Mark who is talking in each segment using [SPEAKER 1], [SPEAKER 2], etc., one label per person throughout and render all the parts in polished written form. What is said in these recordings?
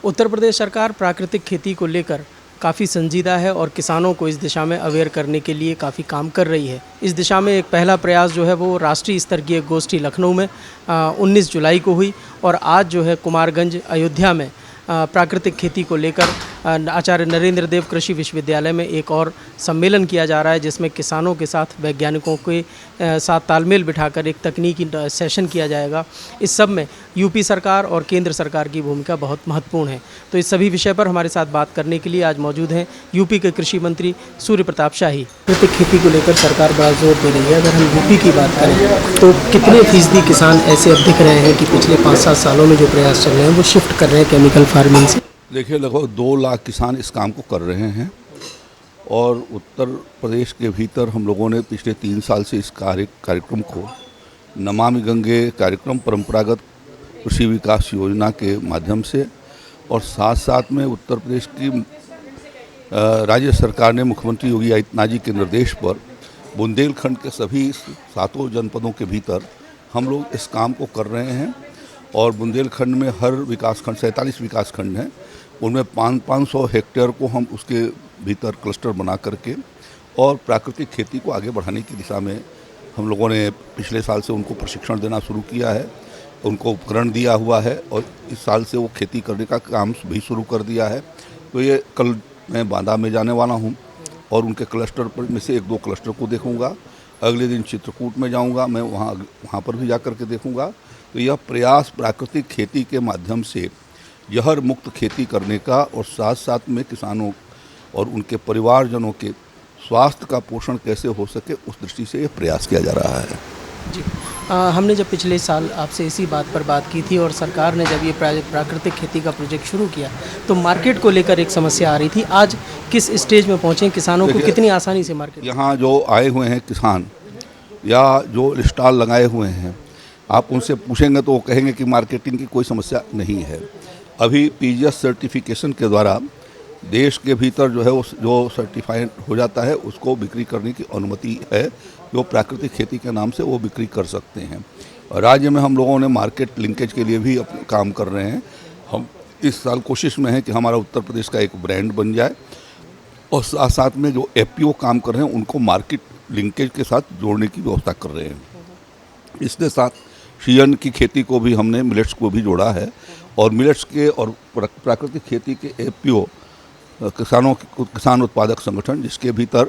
[SPEAKER 1] उत्तर प्रदेश सरकार प्राकृतिक खेती को लेकर काफ़ी संजीदा है और किसानों को इस दिशा में अवेयर करने के लिए काफ़ी काम कर रही है। इस दिशा में एक पहला प्रयास जो है वो राष्ट्रीय स्तर की एक गोष्ठी लखनऊ में 19 जुलाई को हुई और आज जो है कुमारगंज अयोध्या में प्राकृतिक खेती को लेकर आचार्य नरेंद्र देव कृषि विश्वविद्यालय में एक और सम्मेलन किया जा रहा है, जिसमें किसानों के साथ वैज्ञानिकों के साथ तालमेल बिठाकर एक तकनीकी सेशन किया जाएगा। इस सब में यूपी सरकार और केंद्र सरकार की भूमिका बहुत महत्वपूर्ण है। तो इस सभी विषय पर हमारे साथ बात करने के लिए आज मौजूद हैं यूपी के कृषि मंत्री सूर्य प्रताप शाही। प्राकृतिक खेती को लेकर सरकार बड़ा जोर दे रही है। अगर हम यूपी की बात करें तो कितने फीसदी किसान ऐसे अब दिख रहे हैं कि पिछले 5-7 सालों में जो प्रयास चल रहे हैं वो शिफ्ट कर रहे हैं केमिकल फार्मिंग से?
[SPEAKER 2] देखिए, लगभग 2 लाख किसान इस काम को कर रहे हैं और उत्तर प्रदेश के भीतर हम लोगों ने पिछले 3 साल से इस कार्यक्रम को नमामि गंगे कार्यक्रम, परंपरागत कृषि विकास योजना के माध्यम से और साथ साथ में उत्तर प्रदेश की राज्य सरकार ने मुख्यमंत्री योगी आदित्यनाथ जी के निर्देश पर बुंदेलखंड के सभी 7 जनपदों के भीतर हम लोग इस काम को कर रहे हैं। और बुंदेलखंड में हर विकासखंड 47 विकासखंड हैं, उनमें 500 हेक्टेयर को हम उसके भीतर क्लस्टर बना करके और प्राकृतिक खेती को आगे बढ़ाने की दिशा में हम लोगों ने पिछले साल से उनको प्रशिक्षण देना शुरू किया है, उनको उपकरण दिया हुआ है और इस साल से वो खेती करने का काम भी शुरू कर दिया है। तो ये कल मैं बांदा में जाने वाला हूँ और उनके क्लस्टर पर में से 1-2 क्लस्टर को देखूँगा। अगले दिन चित्रकूट में जाऊँगा, मैं वहाँ पर भी जा कर के देखूँगा। तो यह प्रयास प्राकृतिक खेती के माध्यम से जहर मुक्त खेती करने का और साथ साथ में किसानों और उनके परिवारजनों के स्वास्थ्य का पोषण कैसे हो सके, उस दृष्टि से यह प्रयास किया जा रहा है।
[SPEAKER 1] जी, हमने जब पिछले साल आपसे इसी बात पर बात की थी और सरकार ने जब ये प्राकृतिक खेती का प्रोजेक्ट शुरू किया तो मार्केट को लेकर एक समस्या आ रही थी। आज किस स्टेज में पहुँचे? किसानों को कितनी आसानी से मार्केट?
[SPEAKER 2] यहाँ जो आए हुए हैं किसान या जो स्टॉल लगाए हुए हैं, आप उनसे पूछेंगे तो वो कहेंगे कि मार्केटिंग की कोई समस्या नहीं है। अभी पीजीएस सर्टिफिकेशन के द्वारा देश के भीतर जो है वो जो सर्टिफाइड हो जाता है उसको बिक्री करने की अनुमति है, जो प्राकृतिक खेती के नाम से वो बिक्री कर सकते हैं। और राज्य में हम लोगों ने मार्केट लिंकेज के लिए भी काम कर रहे हैं। हम इस साल कोशिश में है कि हमारा उत्तर प्रदेश का एक ब्रांड बन जाए और साथ साथ में जो एफपीओ काम कर रहे हैं उनको मार्केट लिंकेज के साथ जोड़ने की व्यवस्था कर रहे हैं। इसके साथ शीयन की खेती को भी हमने मिलेट्स को भी जोड़ा है और मिलेट्स के और प्राकृतिक खेती के एफपीओ किसान उत्पादक संगठन, जिसके भीतर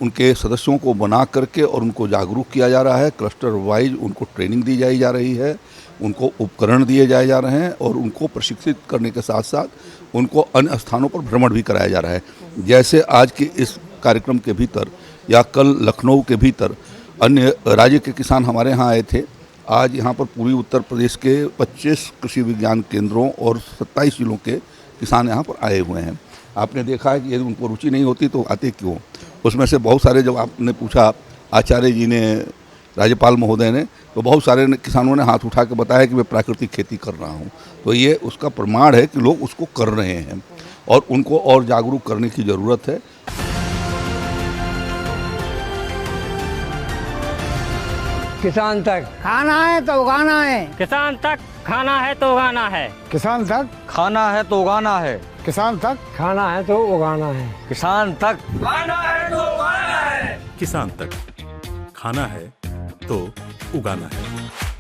[SPEAKER 2] उनके सदस्यों को बना करके और उनको जागरूक किया जा रहा है। क्लस्टर वाइज उनको ट्रेनिंग दी जा रही है, उनको उपकरण दिए जा रहे हैं और उनको प्रशिक्षित करने के साथ साथ उनको अन्य स्थानों पर भ्रमण भी कराया जा रहा है। जैसे आज के इस कार्यक्रम के भीतर या कल लखनऊ के भीतर अन्य राज्य के किसान हमारे यहाँ आए थे। आज यहाँ पर पूरी उत्तर प्रदेश के 25 कृषि विज्ञान केंद्रों और 27 जिलों के किसान यहाँ पर आए हुए हैं। आपने देखा है कि यदि उनको रुचि नहीं होती तो आते क्यों? उसमें से बहुत सारे, जब आपने पूछा आचार्य जी ने, राज्यपाल महोदय ने, तो बहुत सारे किसानों ने हाथ उठा के बताया कि मैं प्राकृतिक खेती कर रहा हूँ। तो ये उसका प्रमाण है कि लोग उसको कर रहे हैं और उनको और जागरूक करने की ज़रूरत है।
[SPEAKER 3] किसान तक खाना है तो उगाना है,
[SPEAKER 4] किसान तक खाना है तो उगाना है,
[SPEAKER 3] किसान तक
[SPEAKER 5] खाना है तो उगाना है,
[SPEAKER 3] किसान तक खाना है तो उगाना है,
[SPEAKER 5] किसान तक
[SPEAKER 4] खाना है तो उगाना है,
[SPEAKER 6] किसान तक खाना है तो उगाना है।